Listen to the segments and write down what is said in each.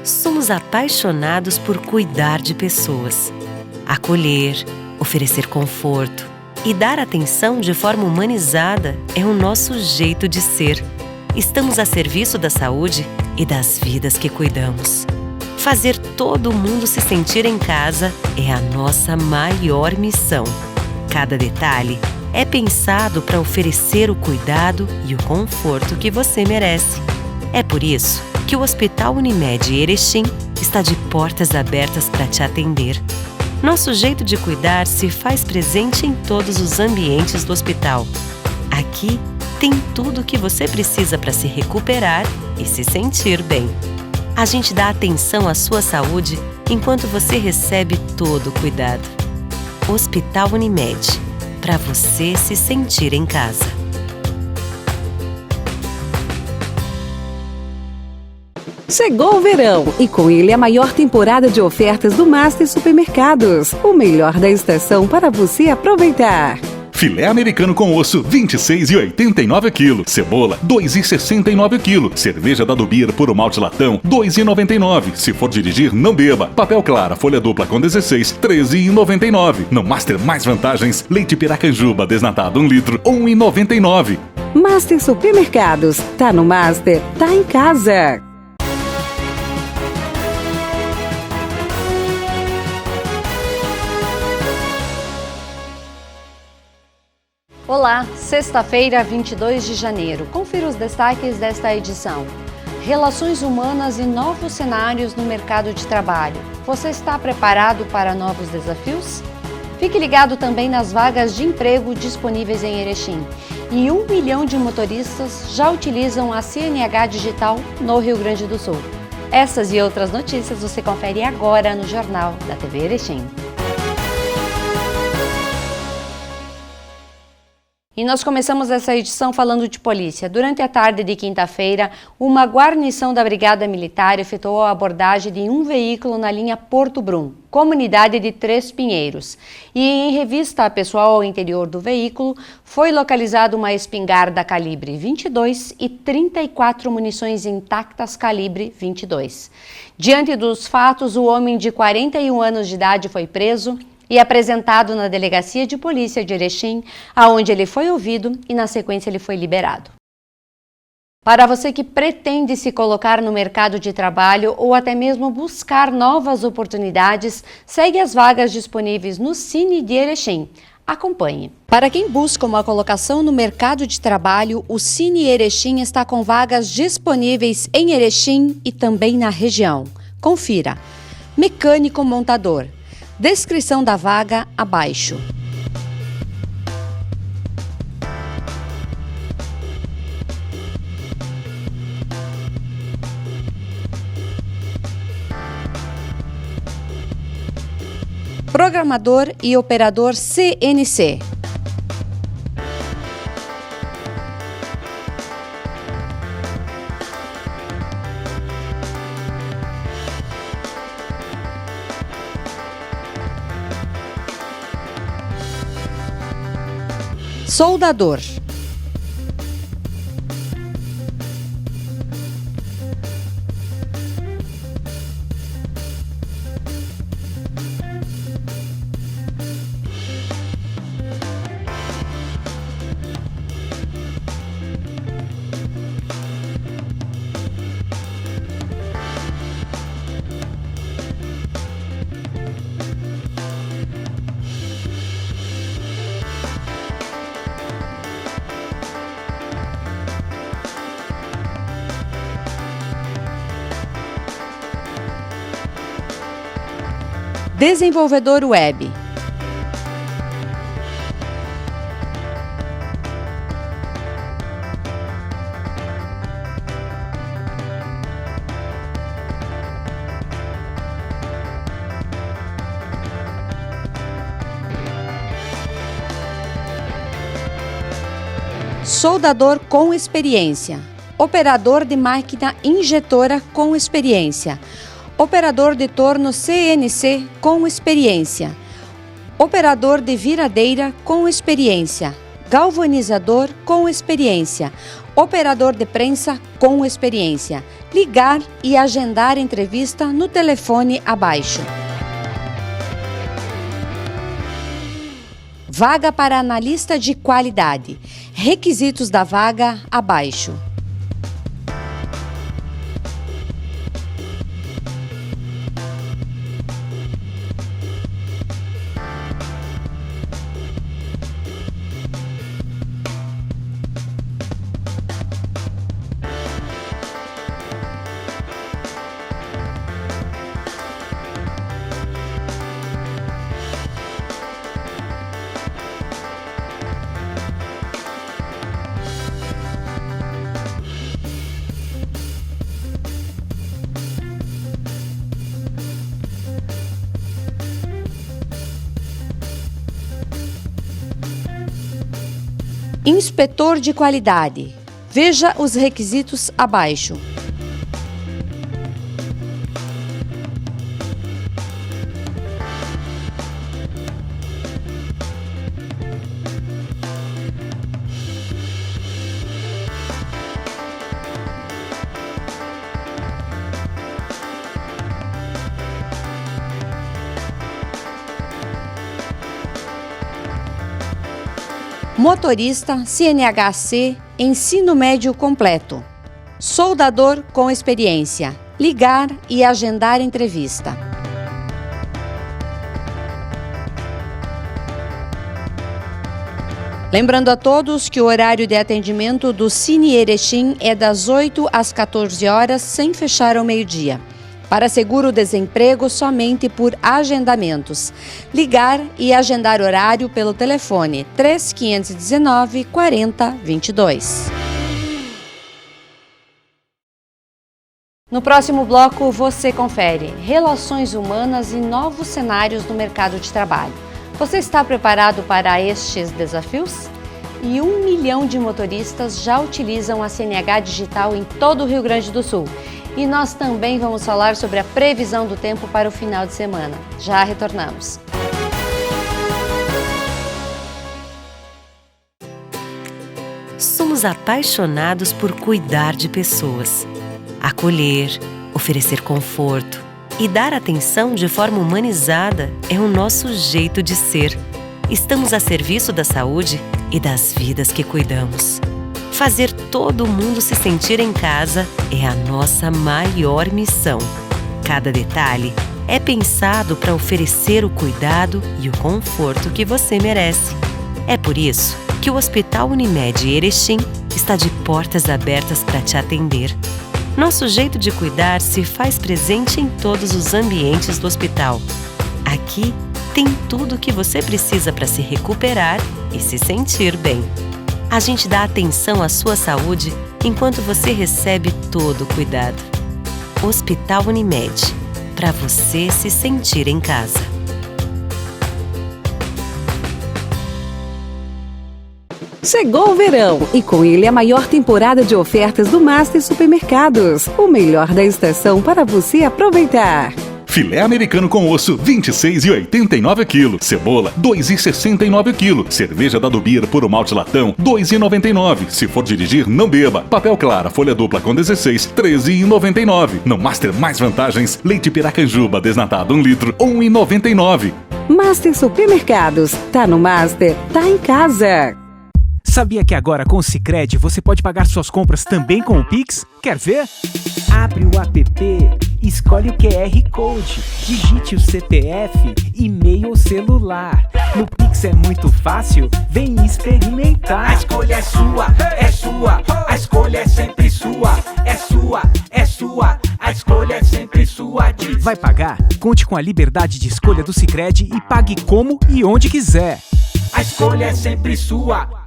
Somos apaixonados por cuidar de pessoas. Acolher, oferecer conforto e dar atenção de forma humanizada é o nosso jeito de ser. Estamos a serviço da saúde e das vidas que cuidamos. Fazer todo mundo se sentir em casa é a nossa maior missão. Cada detalhe é pensado para oferecer o cuidado e o conforto que você merece. É por isso que o Hospital Unimed Erechim está de portas abertas para te atender. Nosso jeito de cuidar se faz presente em todos os ambientes do hospital. Aqui tem tudo o que você precisa para se recuperar e se sentir bem. A gente dá atenção à sua saúde enquanto você recebe todo o cuidado. Hospital Unimed, para você se sentir em casa. Chegou o verão e com ele a maior temporada de ofertas do Master Supermercados. O melhor da estação para você aproveitar. Filé americano com osso, R$ 26,89 kg. Cebola, R$ 2,69 kg. Cerveja da Beer puro malte latão, R$ 2,99. Se for dirigir, não beba. Papel Clara, folha dupla com 16, R$ 13,99. No Master mais vantagens, leite Piracanjuba desnatado 1 litro, R$ 1,99. Master Supermercados. Tá no Master, tá em casa. Olá, sexta-feira, 22 de janeiro. Confira os destaques desta edição. Relações humanas e novos cenários no mercado de trabalho. Você está preparado para novos desafios? Fique ligado também nas vagas de emprego disponíveis em Erechim. E 1 milhão de motoristas já utilizam a CNH Digital no Rio Grande do Sul. Essas e outras notícias você confere agora no Jornal da TV Erechim. E nós começamos essa edição falando de polícia. Durante a tarde de quinta-feira, uma guarnição da Brigada Militar efetuou a abordagem de um veículo na linha Porto Brum, comunidade de Três Pinheiros. E em revista pessoal ao interior do veículo, foi localizada uma espingarda calibre 22 e 34 munições intactas calibre 22. Diante dos fatos, o homem de 41 anos de idade foi preso e apresentado na Delegacia de Polícia de Erechim, aonde ele foi ouvido e na sequência ele foi liberado. Para você que pretende se colocar no mercado de trabalho ou até mesmo buscar novas oportunidades, segue as vagas disponíveis no Cine de Erechim. Acompanhe. Para quem busca uma colocação no mercado de trabalho, o Cine Erechim está com vagas disponíveis em Erechim e também na região. Confira. Mecânico montador. Descrição da vaga abaixo. Programador e operador CNC. Soldador. Desenvolvedor web. Soldador com experiência. Operador de máquina injetora com experiência. Operador de torno CNC com experiência. Operador de viradeira com experiência. galvanizador com experiência, operador de prensa com experiência. Ligar e agendar entrevista no telefone abaixo. Vaga para analista de qualidade. Requisitos da vaga abaixo. Inspetor de qualidade. Veja os requisitos abaixo. Motorista CNHC, ensino médio completo. Soldador com experiência. Ligar e agendar entrevista. Lembrando a todos que o horário de atendimento do Cine Erechim é das 8 às 14 horas, sem fechar ao meio-dia. Para seguro-desemprego, somente por agendamentos. Ligar e agendar horário pelo telefone 3519 4022. No próximo bloco, você confere relações humanas e novos cenários no mercado de trabalho. Você está preparado para estes desafios? E 1 milhão de motoristas já utilizam a CNH digital em todo o Rio Grande do Sul. E nós também vamos falar sobre a previsão do tempo para o final de semana. Já retornamos. Somos apaixonados por cuidar de pessoas, acolher, oferecer conforto e dar atenção de forma humanizada é o nosso jeito de ser. Estamos a serviço da saúde e das vidas que cuidamos. Fazer todo mundo se sentir em casa é a nossa maior missão. Cada detalhe é pensado para oferecer o cuidado e o conforto que você merece. É por isso que o Hospital Unimed Erechim está de portas abertas para te atender. Nosso jeito de cuidar se faz presente em todos os ambientes do hospital. Aqui tem tudo o que você precisa para se recuperar e se sentir bem. A gente dá atenção à sua saúde enquanto você recebe todo o cuidado. Hospital Unimed, para você se sentir em casa. Chegou o verão e com ele a maior temporada de ofertas do Master Supermercados. O melhor da estação para você aproveitar. Filé americano com osso, 26,89 kg. Cebola, 2,69 kg. Cerveja da Dubir por malte latão, 2,99. Se for dirigir, não beba. Papel Clara, folha dupla com 16, 13,99. No Master mais vantagens, leite Piracanjuba desnatado 1 litro, 1,99. Master Supermercados. Tá no Master, tá em casa. Sabia que agora com o Sicredi você pode pagar suas compras também com o Pix? Quer ver? Abre o app, escolhe o QR Code, digite o CPF, e-mail ou celular. No Pix é muito fácil, vem experimentar. A escolha é sua, a escolha é sempre sua. É sua, a escolha é sempre sua. Vai pagar? Conte com a liberdade de escolha do Sicredi e pague como e onde quiser. A escolha é sempre sua.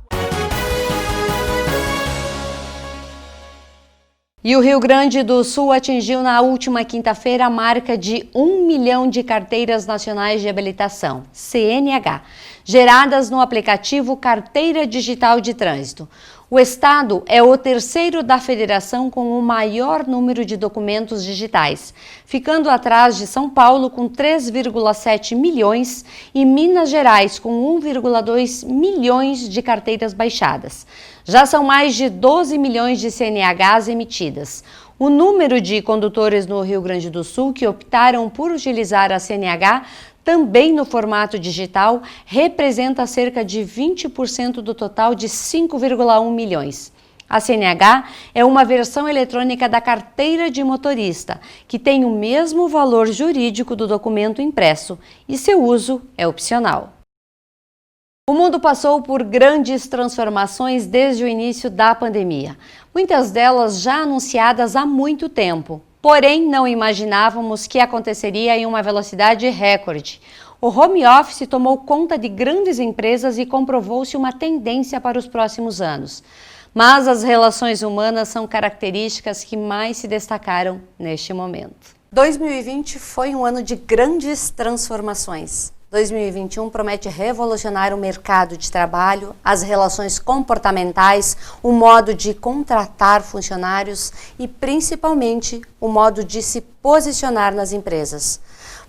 E o Rio Grande do Sul atingiu na última quinta-feira a marca de 1 milhão de carteiras nacionais de habilitação, CNH, geradas no aplicativo Carteira Digital de Trânsito. O estado é o terceiro da federação com o maior número de documentos digitais, ficando atrás de São Paulo com 3,7 milhões e Minas Gerais com 1,2 milhões de carteiras baixadas. Já são mais de 12 milhões de CNHs emitidas. O número de condutores no Rio Grande do Sul que optaram por utilizar a CNH também no formato digital, representa cerca de 20% do total de 5,1 milhões. A CNH é uma versão eletrônica da carteira de motorista, que tem o mesmo valor jurídico do documento impresso, e seu uso é opcional. O mundo passou por grandes transformações desde o início da pandemia, muitas delas já anunciadas há muito tempo. Porém, não imaginávamos que aconteceria em uma velocidade recorde. O home office tomou conta de grandes empresas e comprovou-se uma tendência para os próximos anos. Mas as relações humanas são características que mais se destacaram neste momento. 2020 foi um ano de grandes transformações. 2021 promete revolucionar o mercado de trabalho, as relações comportamentais, o modo de contratar funcionários e, principalmente, o modo de se posicionar nas empresas.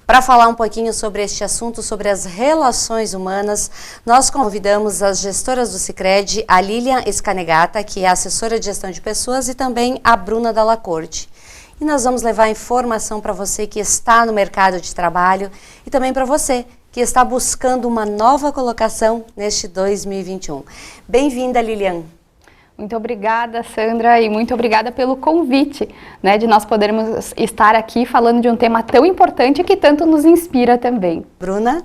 Para falar um pouquinho sobre este assunto, sobre as relações humanas, nós convidamos as gestoras do Sicredi, a Lilian Scanegata, que é assessora de gestão de pessoas, e também a Bruna Dalla Corte. E nós vamos levar informação para você que está no mercado de trabalho e também para você que está buscando uma nova colocação neste 2021. Bem-vinda, Lilian. Muito obrigada, Sandra, e muito obrigada pelo convite, de nós podermos estar aqui falando de um tema tão importante que tanto nos inspira também. Bruna?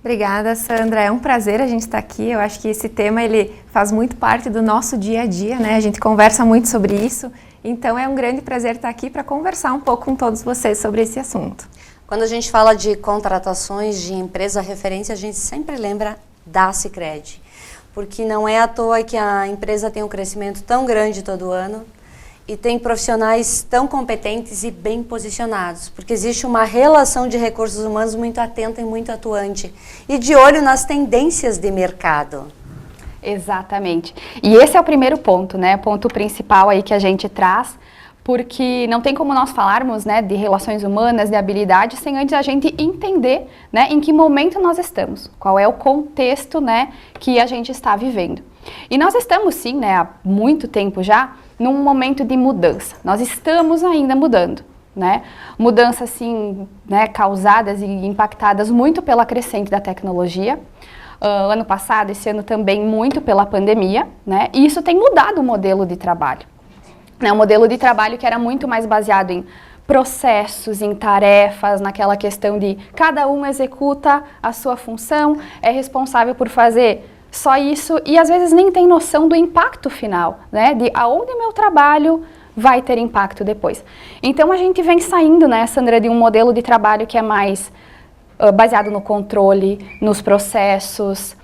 Obrigada, Sandra. É um prazer a gente estar aqui. Eu acho que esse tema ele faz muito parte do nosso dia a dia, né? A gente conversa muito sobre isso. Então é um grande prazer estar aqui para conversar um pouco com todos vocês sobre esse assunto. Quando a gente fala de contratações de empresa referência, a gente sempre lembra da Sicredi, porque não é à toa que a empresa tem um crescimento tão grande todo ano e tem profissionais tão competentes e bem posicionados, porque existe uma relação de recursos humanos muito atenta e muito atuante e de olho nas tendências de mercado. Exatamente. E esse é o primeiro ponto, ponto principal aí que a gente traz, porque não tem como nós falarmos, de relações humanas, de habilidades, sem antes a gente entender, em que momento nós estamos, qual é o contexto, que a gente está vivendo. E nós estamos, sim, há muito tempo já, num momento de mudança. Nós estamos ainda mudando, Mudanças, assim, causadas e impactadas muito pela crescente da tecnologia. Ano passado, esse ano também muito pela pandemia, E isso tem mudado o modelo de trabalho. Um modelo de trabalho que era muito mais baseado em processos, em tarefas, naquela questão de cada um executa a sua função, é responsável por fazer só isso e às vezes nem tem noção do impacto final, de aonde o meu trabalho vai ter impacto depois. Então a gente vem saindo, Sandra, de um modelo de trabalho que é mais baseado no controle, nos processos,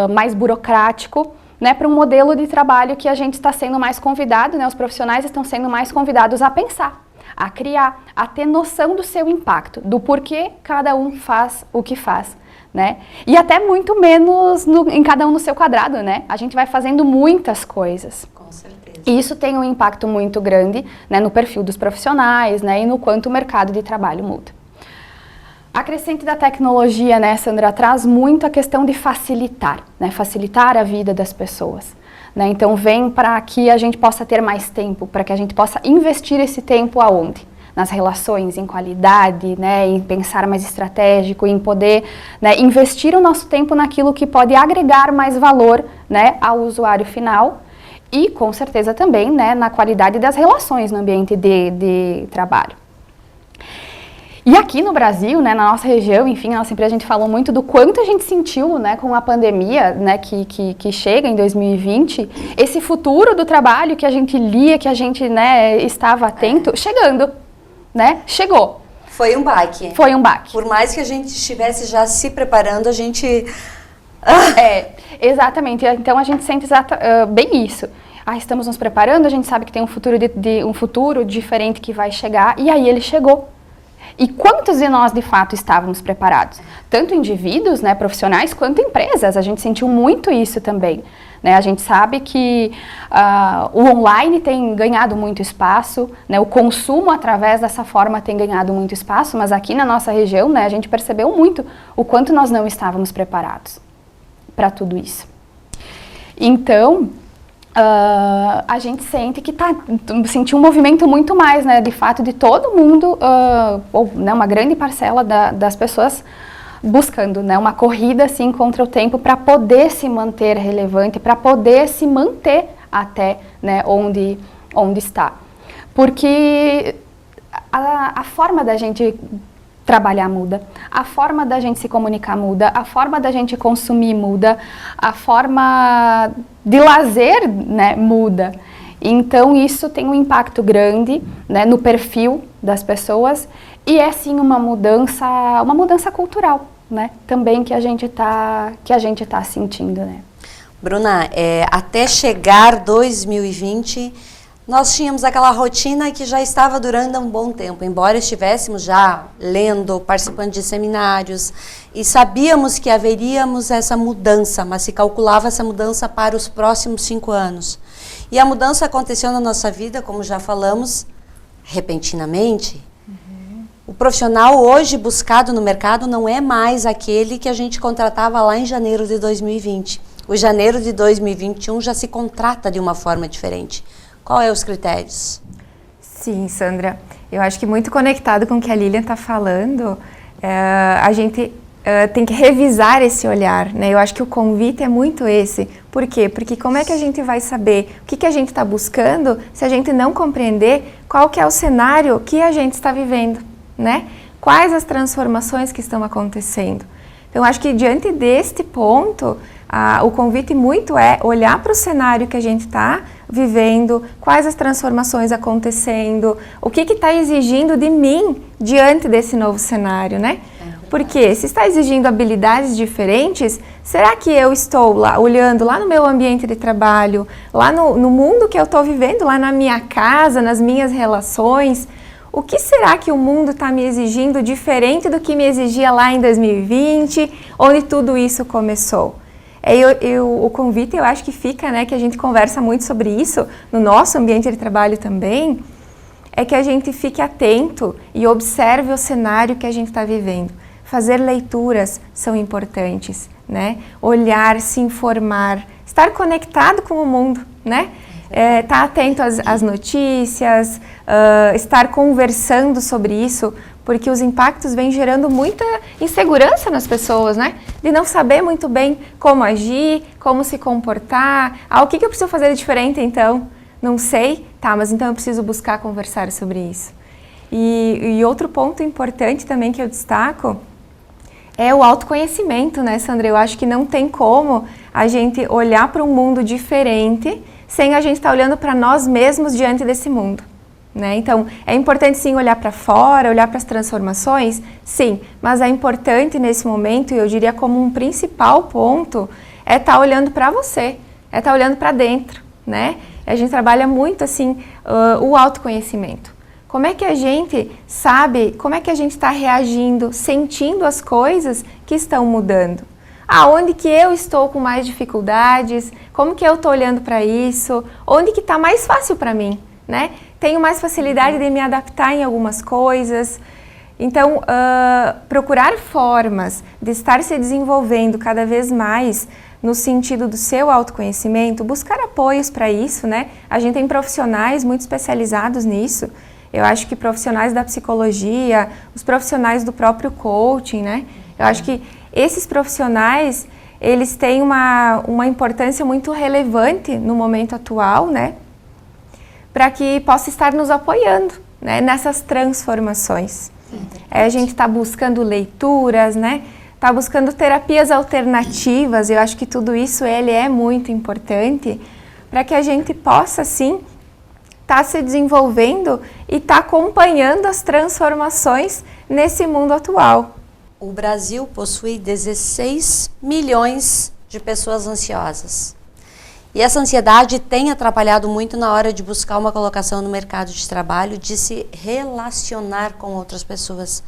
mais burocrático, para um modelo de trabalho que a gente está sendo mais convidado, os profissionais estão sendo mais convidados a pensar, a criar, a ter noção do seu impacto, do porquê cada um faz o que faz, E até muito menos em cada um no seu quadrado, A gente vai fazendo muitas coisas. Com certeza. E isso tem um impacto muito grande, no perfil dos profissionais, e no quanto o mercado de trabalho muda. A crescente da tecnologia, Sandra, traz muito a questão de facilitar, facilitar a vida das pessoas. Então vem para que a gente possa ter mais tempo, para que a gente possa investir esse tempo aonde? Nas relações, em qualidade, em pensar mais estratégico, em poder investir o nosso tempo naquilo que pode agregar mais valor ao usuário final e com certeza também na qualidade das relações no ambiente de trabalho. E aqui no Brasil, na nossa região, enfim, na nossa empresa, a gente falou muito do quanto a gente sentiu, com a pandemia, que chega em 2020, esse futuro do trabalho que a gente lia, que a gente, estava atento, chegando, chegou. Foi um baque. Foi um baque. Por mais que a gente estivesse já se preparando, a gente... Exatamente. Então a gente sente bem isso. Estamos nos preparando, a gente sabe que tem um futuro diferente que vai chegar, e aí ele chegou. E quantos de nós, de fato, estávamos preparados? Tanto indivíduos, profissionais, quanto empresas. A gente sentiu muito isso também, né? A gente sabe que o online tem ganhado muito espaço, né? O consumo através dessa forma tem ganhado muito espaço, mas aqui na nossa região, né, a gente percebeu muito o quanto nós não estávamos preparados para tudo isso. Então, a gente sente que sentiu um movimento muito mais, né, de fato, de todo mundo, ou né, uma grande parcela das pessoas buscando, né, uma corrida assim contra o tempo para poder se manter relevante, para poder se manter até, né, onde está. Porque a forma da gente trabalhar muda, a forma da gente se comunicar muda, a forma da gente consumir muda, a forma de lazer, né, muda. Então isso tem um impacto grande, né, no perfil das pessoas e é sim uma mudança cultural, né, também que a gente tá sentindo, né. Bruna, até chegar 2020 nós tínhamos aquela rotina que já estava durando há um bom tempo, embora estivéssemos já lendo, participando de seminários e sabíamos que haveríamos essa mudança, mas se calculava essa mudança para os próximos 5 anos. E a mudança aconteceu na nossa vida, como já falamos, repentinamente. O profissional hoje buscado no mercado não é mais aquele que a gente contratava lá em janeiro de 2020. O janeiro de 2021 já se contrata de uma forma diferente. Qual é os critérios? Sim, Sandra, eu acho que muito conectado com o que a Lilian está falando, a gente tem que revisar esse olhar, né? Eu acho que o convite é muito esse. Por quê? Porque como é que a gente vai saber o que a gente está buscando se a gente não compreender qual que é o cenário que a gente está vivendo, né? Quais as transformações que estão acontecendo. Então, acho que diante deste ponto, o convite muito é olhar para o cenário que a gente está vivendo, quais as transformações acontecendo, o que está exigindo de mim diante desse novo cenário, né? Porque se está exigindo habilidades diferentes, será que eu estou lá, olhando lá no meu ambiente de trabalho, lá no mundo que eu estou vivendo, lá na minha casa, nas minhas relações, o que será que o mundo está me exigindo diferente do que me exigia lá em 2020, onde tudo isso começou? O convite, eu acho que fica, né, que a gente conversa muito sobre isso no nosso ambiente de trabalho também, é que a gente fique atento e observe o cenário que a gente está vivendo. Fazer leituras são importantes, né? Olhar, se informar, estar conectado com o mundo, né? Estar atento às notícias, estar conversando sobre isso, porque os impactos vêm gerando muita insegurança nas pessoas, né? De não saber muito bem como agir, como se comportar. O que eu preciso fazer de diferente então? Não sei? Tá, mas então eu preciso buscar conversar sobre isso. E outro ponto importante também que eu destaco é o autoconhecimento, né, Sandra? Eu acho que não tem como a gente olhar para um mundo diferente sem a gente estar olhando para nós mesmos diante desse mundo, né? Então, é importante sim olhar para fora, olhar para as transformações, sim, mas é importante nesse momento, e eu diria como um principal ponto, é estar olhando para você, é estar olhando para dentro, né? A gente trabalha muito assim, o autoconhecimento. Como é que a gente sabe, como é que a gente está reagindo, sentindo as coisas que estão mudando? Onde que eu estou com mais dificuldades? Como que eu estou olhando para isso? Onde que está mais fácil para mim, né? Tenho mais facilidade de me adaptar em algumas coisas. Então, procurar formas de estar se desenvolvendo cada vez mais no sentido do seu autoconhecimento, buscar apoios para isso, né? A gente tem profissionais muito especializados nisso. Eu acho que profissionais da psicologia, os profissionais do próprio coaching, né? Eu acho que esses profissionais, eles têm uma importância muito relevante no momento atual, né? Para que possa estar nos apoiando, né, nessas transformações. A gente está buscando leituras, né? Está buscando terapias alternativas. Eu acho que tudo isso ele é muito importante para que a gente possa, sim, estar se desenvolvendo e estar acompanhando as transformações nesse mundo atual. O Brasil possui 16 milhões de pessoas ansiosas. E essa ansiedade tem atrapalhado muito na hora de buscar uma colocação no mercado de trabalho, de se relacionar com outras pessoas.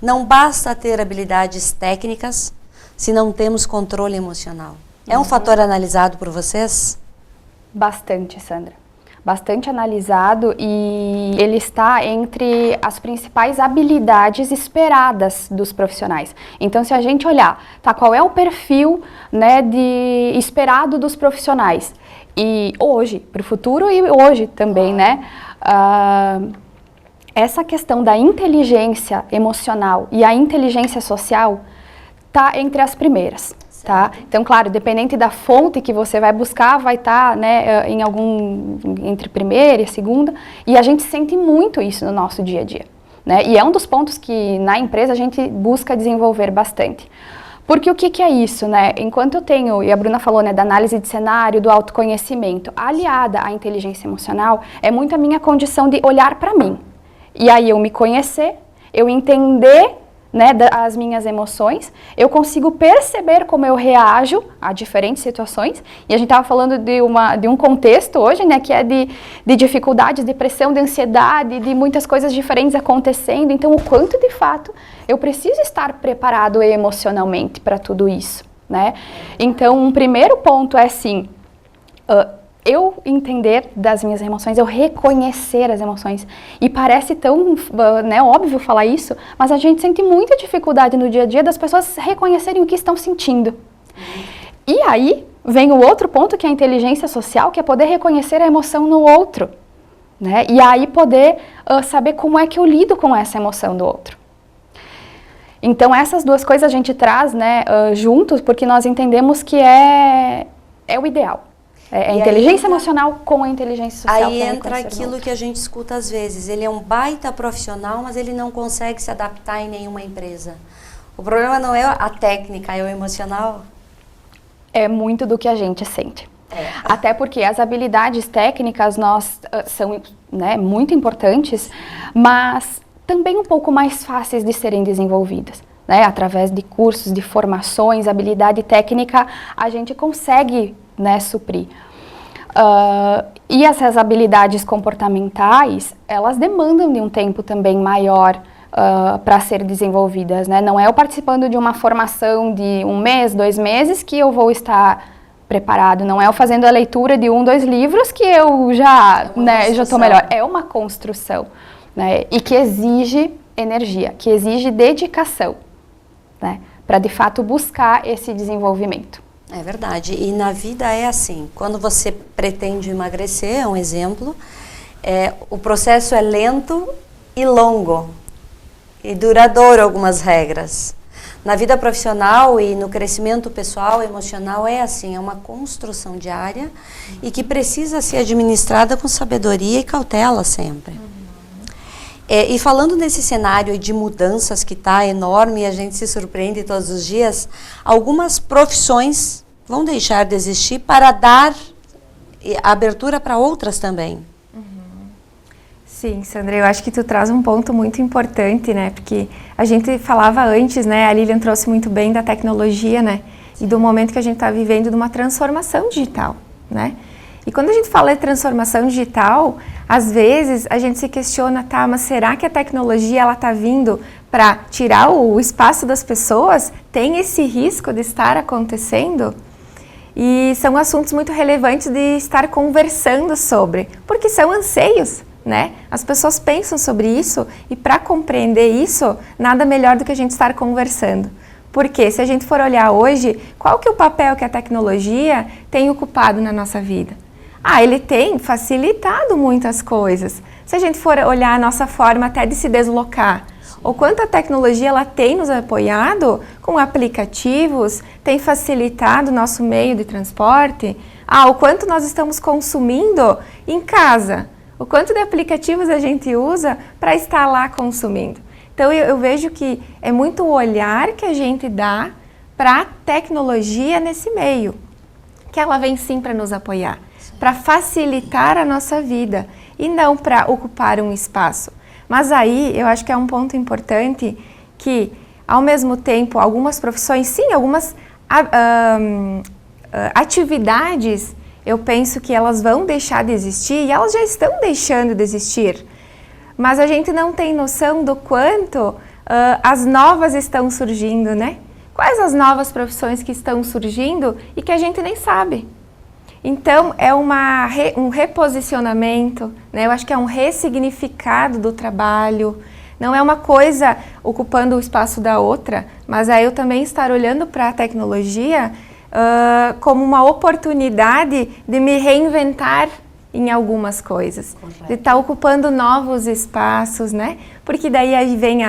Não basta ter habilidades técnicas se não temos controle emocional. É um fator analisado por vocês? Bastante, Sandra. Bastante analisado, e ele está entre as principais habilidades esperadas dos profissionais. Então, se a gente olhar, qual é o perfil, né, esperado dos profissionais? E hoje, para o futuro e hoje também, né? Essa questão da inteligência emocional e a inteligência social está entre as primeiras. Tá? Então, claro, dependente da fonte que você vai buscar, vai estar, né, entre primeira e segunda, e a gente sente muito isso no nosso dia a dia, né? E é um dos pontos que na empresa a gente busca desenvolver bastante. Porque o que é isso, né? Enquanto eu tenho, e a Bruna falou, né, da análise de cenário, do autoconhecimento, aliada à inteligência emocional, é muito a minha condição de olhar para mim. E aí eu me conhecer, eu entender, né, as minhas emoções, eu consigo perceber como eu reajo a diferentes situações, e a gente estava falando de um contexto hoje, né, que é de dificuldades, de pressão, de ansiedade, de muitas coisas diferentes acontecendo, então o quanto de fato eu preciso estar preparado emocionalmente para tudo isso, né? Então um primeiro ponto é assim, eu entender das minhas emoções, eu reconhecer as emoções. E parece tão, né, óbvio falar isso, mas a gente sente muita dificuldade no dia a dia das pessoas reconhecerem o que estão sentindo. E aí vem o outro ponto, que é a inteligência social, que é poder reconhecer a emoção no outro, né? E aí poder saber como é que eu lido com essa emoção do outro. Então essas duas coisas a gente traz, né, juntos, porque nós entendemos que é o ideal. É a inteligência emocional com a inteligência social. Aí entra aquilo que a gente escuta às vezes. Ele é um baita profissional, mas ele não consegue se adaptar em nenhuma empresa. O problema não é a técnica, é o emocional? É muito do que a gente sente. Até porque as habilidades técnicas são, né, muito importantes, mas também um pouco mais fáceis de serem desenvolvidas. Né? Através de cursos, de formações, habilidade técnica, a gente consegue, né, suprir. E essas habilidades comportamentais, elas demandam de um tempo também maior para ser desenvolvidas, né? Não é eu participando de uma formação de 1 mês, 2 meses que eu vou estar preparado, não é eu fazendo a leitura de 1, 2 livros que eu já estou melhor. É uma construção, né? E que exige energia, que exige dedicação, né? Para de fato buscar esse desenvolvimento. É verdade, e na vida é assim, quando você pretende emagrecer, é um exemplo, o processo é lento e longo, e duradouro algumas regras. Na vida profissional e no crescimento pessoal, emocional, é assim, é uma construção diária e que precisa ser administrada com sabedoria e cautela sempre. E falando nesse cenário de mudanças que está enorme e a gente se surpreende todos os dias, algumas profissões vão deixar de existir para dar abertura para outras também. Sim, Sandra, eu acho que tu traz um ponto muito importante, né? Porque a gente falava antes, né? A Lilian trouxe muito bem da tecnologia, né? E do momento que a gente está vivendo de uma transformação digital, né? E quando a gente fala de transformação digital, às vezes a gente se questiona, tá, mas será que a tecnologia ela está vindo para tirar o espaço das pessoas? Tem esse risco de estar acontecendo? E são assuntos muito relevantes de estar conversando sobre, porque são anseios, né? As pessoas pensam sobre isso e para compreender isso, nada melhor do que a gente estar conversando. Porque se a gente for olhar hoje, qual que é o papel que a tecnologia tem ocupado na nossa vida? Ele tem facilitado muitas coisas. Se a gente for olhar a nossa forma até de se deslocar, o quanto a tecnologia ela tem nos apoiado com aplicativos, tem facilitado o nosso meio de transporte, o quanto nós estamos consumindo em casa, o quanto de aplicativos a gente usa para estar lá consumindo. Então eu vejo que é muito o olhar que a gente dá para a tecnologia nesse meio, que ela vem sim para nos apoiar, para facilitar a nossa vida e não para ocupar um espaço. Mas aí eu acho que é um ponto importante que, ao mesmo tempo, algumas profissões, sim, algumas atividades, eu penso que elas vão deixar de existir e elas já estão deixando de existir. Mas a gente não tem noção do quanto as novas estão surgindo, né? quais as novas profissões que estão surgindo e que a gente nem sabe. Então, é um reposicionamento, né? Eu acho que é um ressignificado do trabalho. Não é uma coisa ocupando o espaço da outra, mas é eu também estar olhando para a tecnologia como uma oportunidade de me reinventar em algumas coisas. Correto. De estar ocupando novos espaços, né? Porque daí aí vem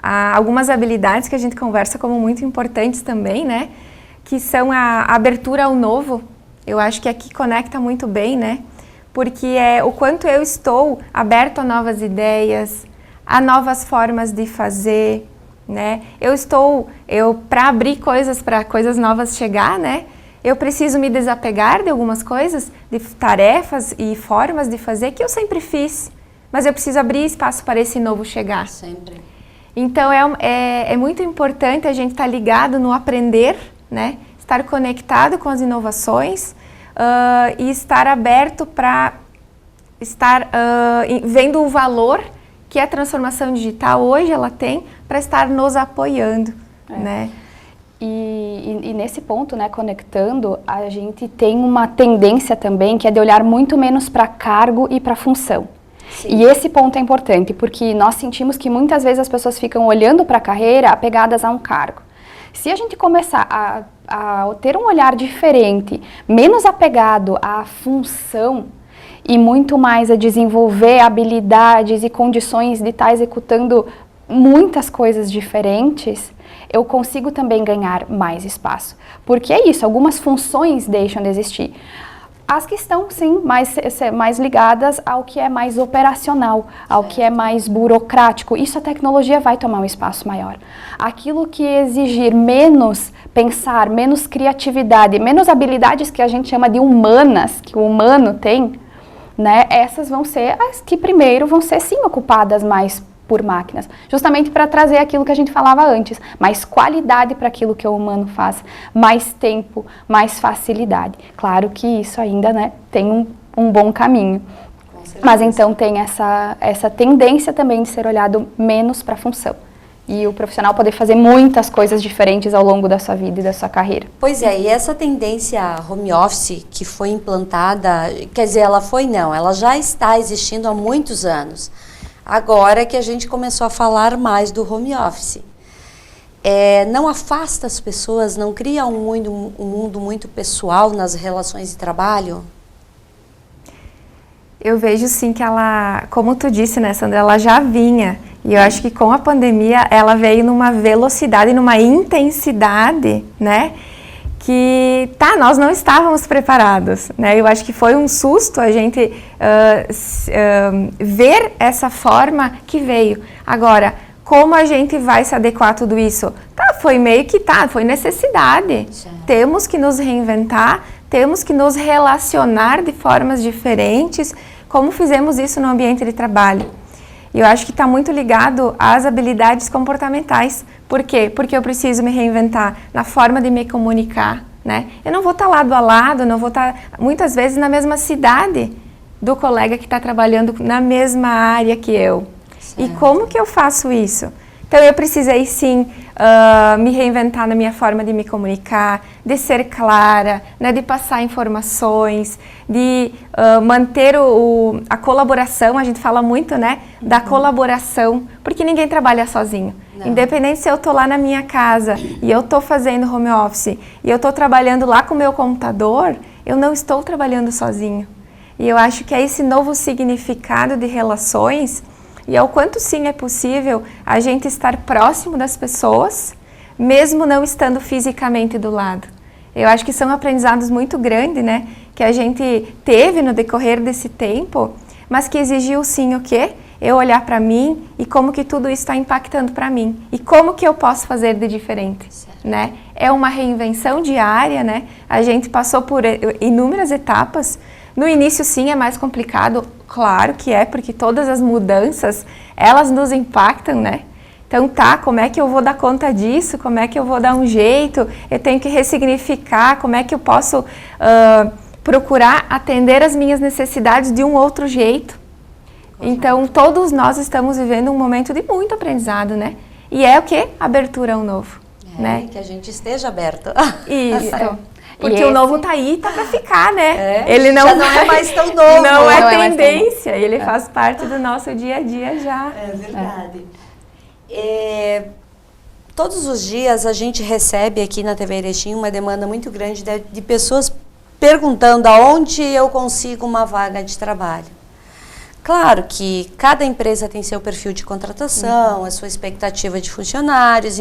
algumas habilidades que a gente conversa como muito importantes também, né? Que são a abertura ao novo. Eu acho que aqui conecta muito bem, né? Porque é o quanto eu estou aberto a novas ideias, a novas formas de fazer, né? Para abrir coisas, para coisas novas chegar, né? Eu preciso me desapegar de algumas coisas, de tarefas e formas de fazer que eu sempre fiz, mas eu preciso abrir espaço para esse novo chegar. Sempre. Então é muito importante a gente estar ligado no aprender, né? Estar conectado com as inovações e estar aberto para estar vendo o valor que a transformação digital hoje ela tem para estar nos apoiando, né? E nesse ponto, né, conectando, a gente tem uma tendência também que é de olhar muito menos para cargo e para função. Sim. E esse ponto é importante, porque nós sentimos que muitas vezes as pessoas ficam olhando para a carreira apegadas a um cargo. Se a gente começar a ter um olhar diferente, menos apegado à função e muito mais a desenvolver habilidades e condições de estar executando muitas coisas diferentes, eu consigo também ganhar mais espaço. Porque é isso, algumas funções deixam de existir. As que estão, sim, mais ligadas ao que é mais operacional, ao que é mais burocrático. Isso a tecnologia vai tomar um espaço maior. Aquilo que exigir menos pensar, menos criatividade, menos habilidades que a gente chama de humanas, que o humano tem, né? Essas vão ser as que primeiro vão ser, sim, ocupadas mais por máquinas, justamente para trazer aquilo que a gente falava antes, mais qualidade para aquilo que o humano faz, mais tempo, mais facilidade. Claro que isso ainda, né, tem um bom caminho, mas então tem essa tendência também de ser olhado menos para a função. E o profissional poder fazer muitas coisas diferentes ao longo da sua vida e da sua carreira. Pois é, e essa tendência home office que foi implantada, quer dizer, ela já está existindo há muitos anos. Agora que a gente começou a falar mais do home office. Não afasta as pessoas, não cria um mundo muito pessoal nas relações de trabalho? Eu vejo sim que ela, como tu disse, né, Sandra, ela já vinha. E eu acho que com a pandemia ela veio numa velocidade, numa intensidade, né? Que nós não estávamos preparados, né? Eu acho que foi um susto a gente ver essa forma que veio. Agora, como a gente vai se adequar a tudo isso? Foi meio que foi necessidade. Temos que nos reinventar, temos que nos relacionar de formas diferentes, como fizemos isso no ambiente de trabalho. E eu acho que está muito ligado às habilidades comportamentais. Por quê? Porque eu preciso me reinventar na forma de me comunicar, né? Eu não vou estar lado a lado, não vou estar muitas vezes na mesma cidade do colega que está trabalhando na mesma área que eu. Certo. E como que eu faço isso? Então eu precisei sim me reinventar na minha forma de me comunicar, de ser clara, né, de passar informações, de manter a colaboração. A gente fala muito, né, da colaboração, porque ninguém trabalha sozinho. Não. Independente se eu estou lá na minha casa e eu estou fazendo home office e eu estou trabalhando lá com o meu computador, eu não estou trabalhando sozinho. E eu acho que é esse novo significado de relações. E ao quanto sim é possível a gente estar próximo das pessoas, mesmo não estando fisicamente do lado. Eu acho que são aprendizados muito grandes, né? Que a gente teve no decorrer desse tempo, mas que exigiu sim o quê? Eu olhar para mim e como que tudo isso está impactando para mim. E como que eu posso fazer de diferente, né? É uma reinvenção diária, né? A gente passou por inúmeras etapas. No início, sim, é mais complicado, claro que é, porque todas as mudanças, elas nos impactam, né? Então, como é que eu vou dar conta disso? Como é que eu vou dar um jeito? Eu tenho que ressignificar, como é que eu posso procurar atender as minhas necessidades de um outro jeito? Então, todos nós estamos vivendo um momento de muito aprendizado, né? E é o quê? Abertura ao novo. né? Que a gente esteja aberto. Isso. Porque o novo tá aí, tá para ficar, né? Ele não é mais tão novo. Não é tendência, ele faz parte do nosso dia a dia já. É verdade. Todos os dias a gente recebe aqui na TV Erechim uma demanda muito grande de pessoas perguntando aonde eu consigo uma vaga de trabalho. Claro que cada empresa tem seu perfil de contratação, a sua expectativa de funcionários,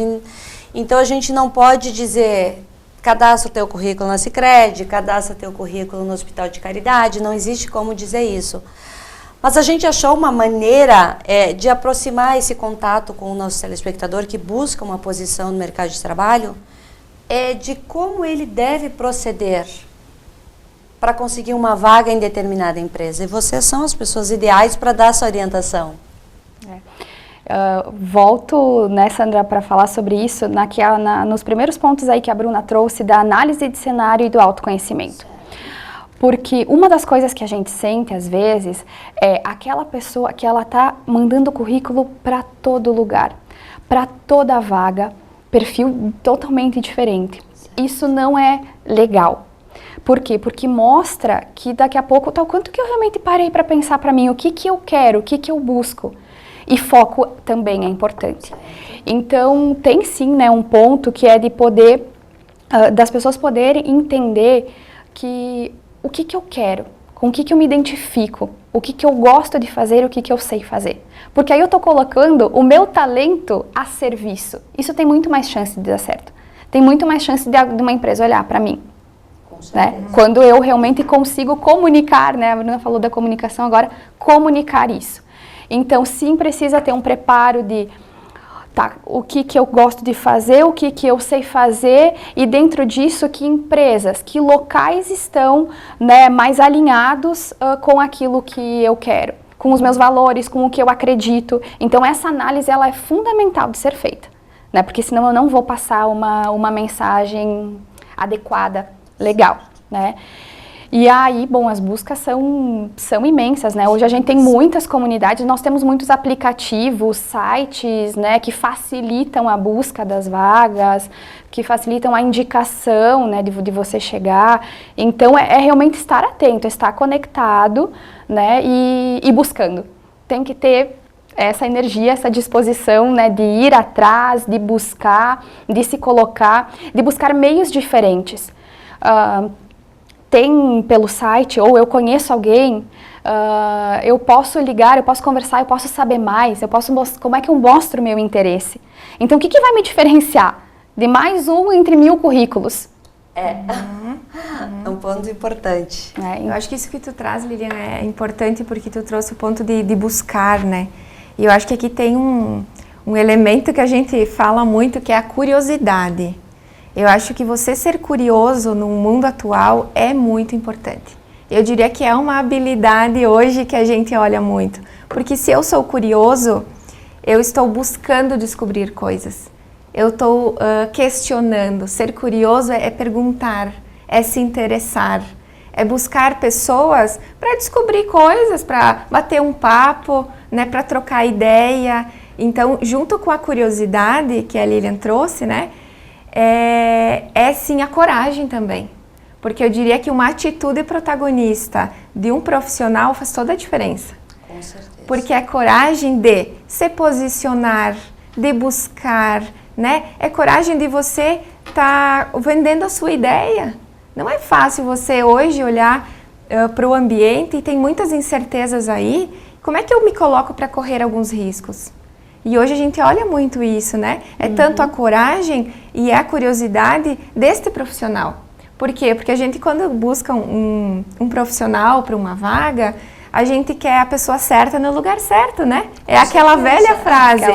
então a gente não pode dizer cadastra o teu currículo na Sicredi, cadastra o teu currículo no Hospital de Caridade, não existe como dizer isso. Mas a gente achou uma maneira de aproximar esse contato com o nosso telespectador que busca uma posição no mercado de trabalho, de como ele deve proceder para conseguir uma vaga em determinada empresa. E vocês são as pessoas ideais para dar essa orientação. Volto, né, Sandra, para falar sobre isso nos primeiros pontos aí que a Bruna trouxe da análise de cenário e do autoconhecimento. Porque uma das coisas que a gente sente às vezes é aquela pessoa que ela tá mandando currículo para todo lugar, para toda vaga, perfil totalmente diferente. Isso não é legal. Por quê? Porque mostra que daqui a pouco, tal quanto que eu realmente parei para pensar para mim, o que que eu quero, o que que eu busco. E foco também é importante. Então, tem sim, né, um ponto que é de poder, das pessoas poderem entender que o que que eu quero, com o que que eu me identifico, o que que eu gosto de fazer, o que que eu sei fazer. Porque aí eu estou colocando o meu talento a serviço. Isso tem muito mais chance de dar certo. Tem muito mais chance de uma empresa olhar para mim. Né? Quando eu realmente consigo comunicar, né? A Bruna falou da comunicação agora, comunicar isso. Então, sim, precisa ter um preparo de o que que eu gosto de fazer, o que que eu sei fazer e dentro disso, que empresas, que locais estão, né, mais alinhados com aquilo que eu quero, com os meus valores, com o que eu acredito. Então, essa análise ela é fundamental de ser feita, né? Porque senão eu não vou passar uma mensagem adequada, legal, né? E aí, bom, as buscas são imensas, né? Hoje a gente tem muitas comunidades, nós temos muitos aplicativos, sites, né, que facilitam a busca das vagas, que facilitam a indicação, né, de você chegar. Então, é realmente estar atento, estar conectado, né, e buscando. Tem que ter essa energia, essa disposição, né, de ir atrás, de buscar, de se colocar, de buscar meios diferentes. Tem pelo site, ou eu conheço alguém, eu posso ligar, eu posso conversar, eu posso saber mais, como é que eu mostro o meu interesse. Então, o que vai me diferenciar de mais um entre 1000 currículos? É um ponto importante. Eu acho que isso que tu traz, Liliana, é importante porque tu trouxe o ponto de buscar, né? E eu acho que aqui tem um elemento que a gente fala muito, que é a curiosidade. Eu acho que você ser curioso no mundo atual é muito importante. Eu diria que é uma habilidade hoje que a gente olha muito. Porque se eu sou curioso, eu estou buscando descobrir coisas. Eu estou questionando. Ser curioso é perguntar, é se interessar, é buscar pessoas para descobrir coisas, para bater um papo, né, para trocar ideia. Então, junto com a curiosidade que a Lilian trouxe, né, é sim a coragem também, porque eu diria que uma atitude protagonista de um profissional faz toda a diferença. Com certeza. Porque é coragem de se posicionar, de buscar, né? É coragem de você estar vendendo a sua ideia. Não é fácil você hoje olhar para o ambiente e tem muitas incertezas aí. Como é que eu me coloco para correr alguns riscos? E hoje a gente olha muito isso, né? É tanto a coragem e a curiosidade deste profissional. Por quê? Porque a gente, quando busca um profissional para uma vaga, a gente quer a pessoa certa no lugar certo, né? É aquela velha frase.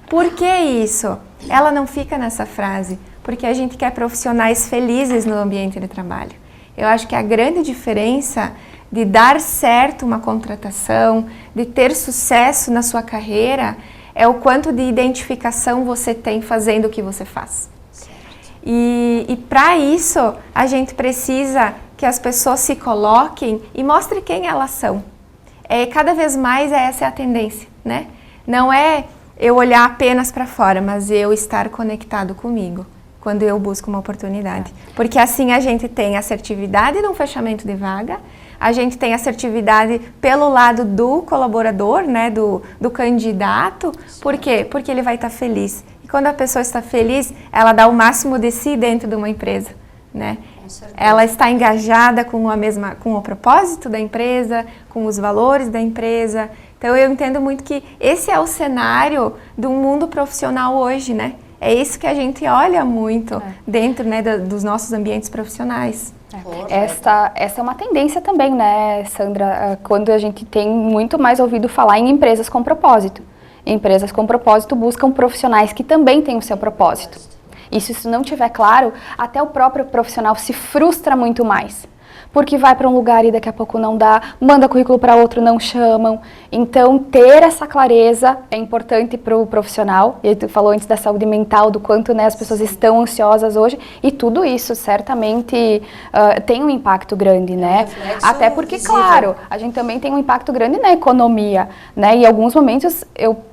Por que isso? Ela não fica nessa frase, porque a gente quer profissionais felizes no ambiente de trabalho. Eu acho que a grande diferença de dar certo uma contratação, de ter sucesso na sua carreira, é o quanto de identificação você tem fazendo o que você faz. E para isso, a gente precisa que as pessoas se coloquem e mostrem quem elas são. Cada vez mais essa é a tendência, né? Não é eu olhar apenas para fora, mas eu estar conectado comigo. quando eu busco uma oportunidade. Porque assim a gente tem assertividade no fechamento de vaga, a gente tem assertividade pelo lado do colaborador, né, do candidato. Por quê? Porque ele vai estar feliz. E quando a pessoa está feliz, ela dá o máximo de si dentro de uma empresa, né? Ela está engajada com o propósito da empresa, com os valores da empresa. Então eu entendo muito que esse é o cenário do mundo profissional hoje, né? É isso que a gente olha muito dentro, né, dos nossos ambientes profissionais. Essa é uma tendência também, né, Sandra? Quando a gente tem muito mais ouvido falar em empresas com propósito. Empresas com propósito buscam profissionais que também têm o seu propósito. E se isso não estiver claro, até o próprio profissional se frustra muito mais. Porque vai para um lugar e daqui a pouco não dá, manda currículo para outro, não chamam. Então, ter essa clareza é importante para o profissional. E tu falou antes da saúde mental, do quanto, né, as pessoas estão ansiosas hoje. E tudo isso, certamente, tem um impacto grande, né? Até porque, claro, a gente também tem um impacto grande na economia, né? E em alguns momentos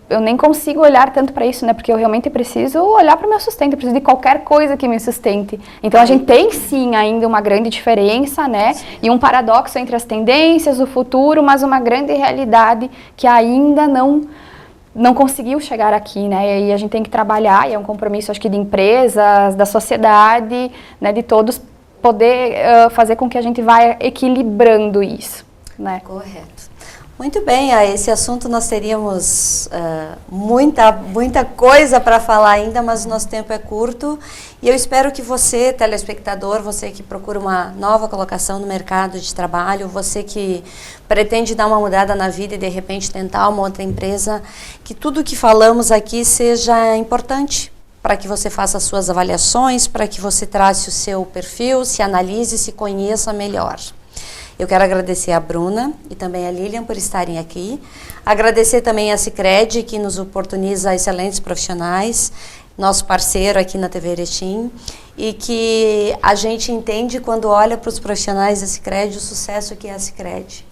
eu nem consigo olhar tanto para isso, né? Porque eu realmente preciso olhar para o meu sustento, eu preciso de qualquer coisa que me sustente. Então, a gente tem, sim, ainda uma grande diferença, né? E um paradoxo entre as tendências, o futuro, mas uma grande realidade que ainda não conseguiu chegar aqui, né? E a gente tem que trabalhar, e é um compromisso, acho que, de empresas, da sociedade, né? De todos poder fazer com que a gente vá equilibrando isso, né? Correto. Muito bem, a esse assunto nós teríamos muita coisa para falar ainda, mas o nosso tempo é curto e eu espero que você, telespectador, você que procura uma nova colocação no mercado de trabalho, você que pretende dar uma mudada na vida e de repente tentar uma outra empresa, que tudo que falamos aqui seja importante para que você faça as suas avaliações, para que você trace o seu perfil, se analise, se conheça melhor. Eu quero agradecer a Bruna e também a Lilian por estarem aqui. Agradecer também a Sicredi, que nos oportuniza excelentes profissionais, nosso parceiro aqui na TV Erechim, e que a gente entende quando olha para os profissionais da Sicredi o sucesso que é a Sicredi.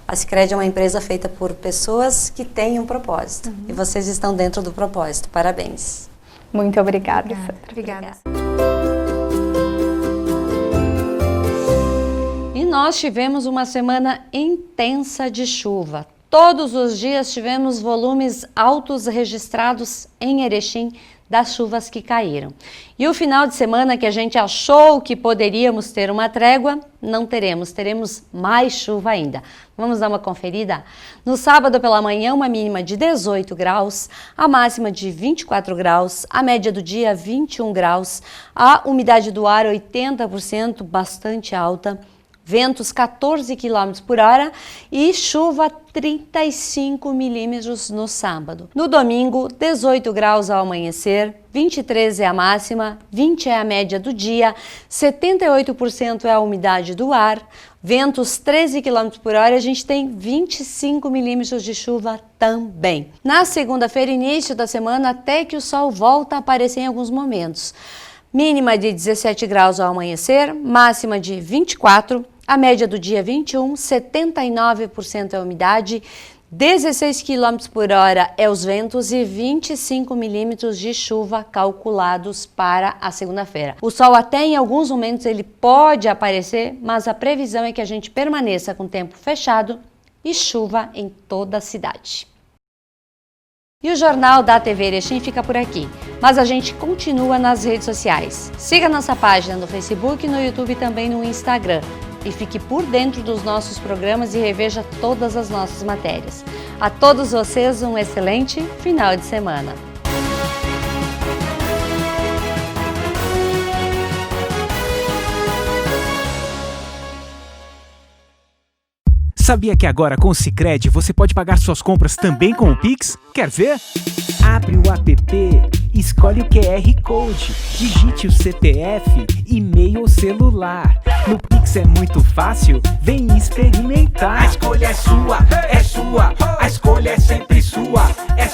A Sicredi é uma empresa feita por pessoas que têm um propósito. E vocês estão dentro do propósito. Parabéns. Muito obrigada, Sandra. Obrigada. E nós tivemos uma semana intensa de chuva. Todos os dias tivemos volumes altos registrados em Erechim das chuvas que caíram. E o final de semana que a gente achou que poderíamos ter uma trégua, não teremos, teremos mais chuva ainda. Vamos dar uma conferida? No sábado pela manhã, uma mínima de 18 graus, a máxima de 24 graus, a média do dia 21 graus, a umidade do ar 80%, bastante alta, ventos 14 km por hora e chuva 35 milímetros no sábado. No domingo, 18 graus ao amanhecer, 23 é a máxima, 20 é a média do dia, 78% é a umidade do ar, ventos 13 km por hora e a gente tem 25 milímetros de chuva também. Na segunda-feira, início da semana, até que o sol volta a aparecer em alguns momentos. Mínima de 17 graus ao amanhecer, máxima de 24, a média do dia 21, 79% é a umidade, 16 km por hora é os ventos e 25 milímetros de chuva calculados para a segunda-feira. O sol até em alguns momentos ele pode aparecer, mas a previsão é que a gente permaneça com o tempo fechado e chuva em toda a cidade. E o Jornal da TV Erechim fica por aqui, mas a gente continua nas redes sociais. Siga nossa página no Facebook, no YouTube e também no Instagram. E fique por dentro dos nossos programas e reveja todas as nossas matérias. A todos vocês um excelente final de semana. Sabia que agora com o Sicredi você pode pagar suas compras também com o Pix? Quer ver? Abre o app, escolhe o QR Code, digite o CPF, e-mail ou celular. No Pix é muito fácil, vem experimentar. A escolha é sua, a escolha é sempre sua. É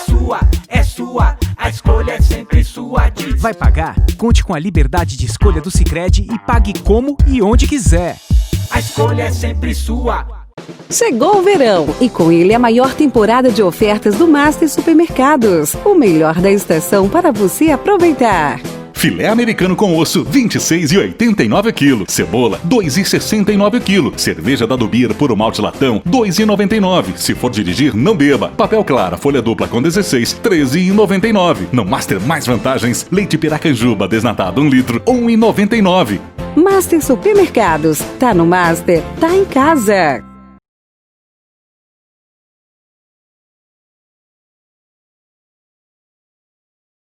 sua, a escolha é sempre sua. Vai pagar? Conte com a liberdade de escolha do Sicredi e pague como e onde quiser. A escolha é sempre sua. Chegou o verão e com ele a maior temporada de ofertas do Master Supermercados. O melhor da estação para você aproveitar. Filé americano com osso, 26,89 kg. Cebola, 2,69 kg. Cerveja da Dubir puro malte latão, 2,99. Se for dirigir, não beba. Papel Clara, folha dupla com 16, 13,99. No Master mais vantagens, leite Piracanjuba desnatado 1 litro, 1,99. Master Supermercados. Tá no Master, tá em casa.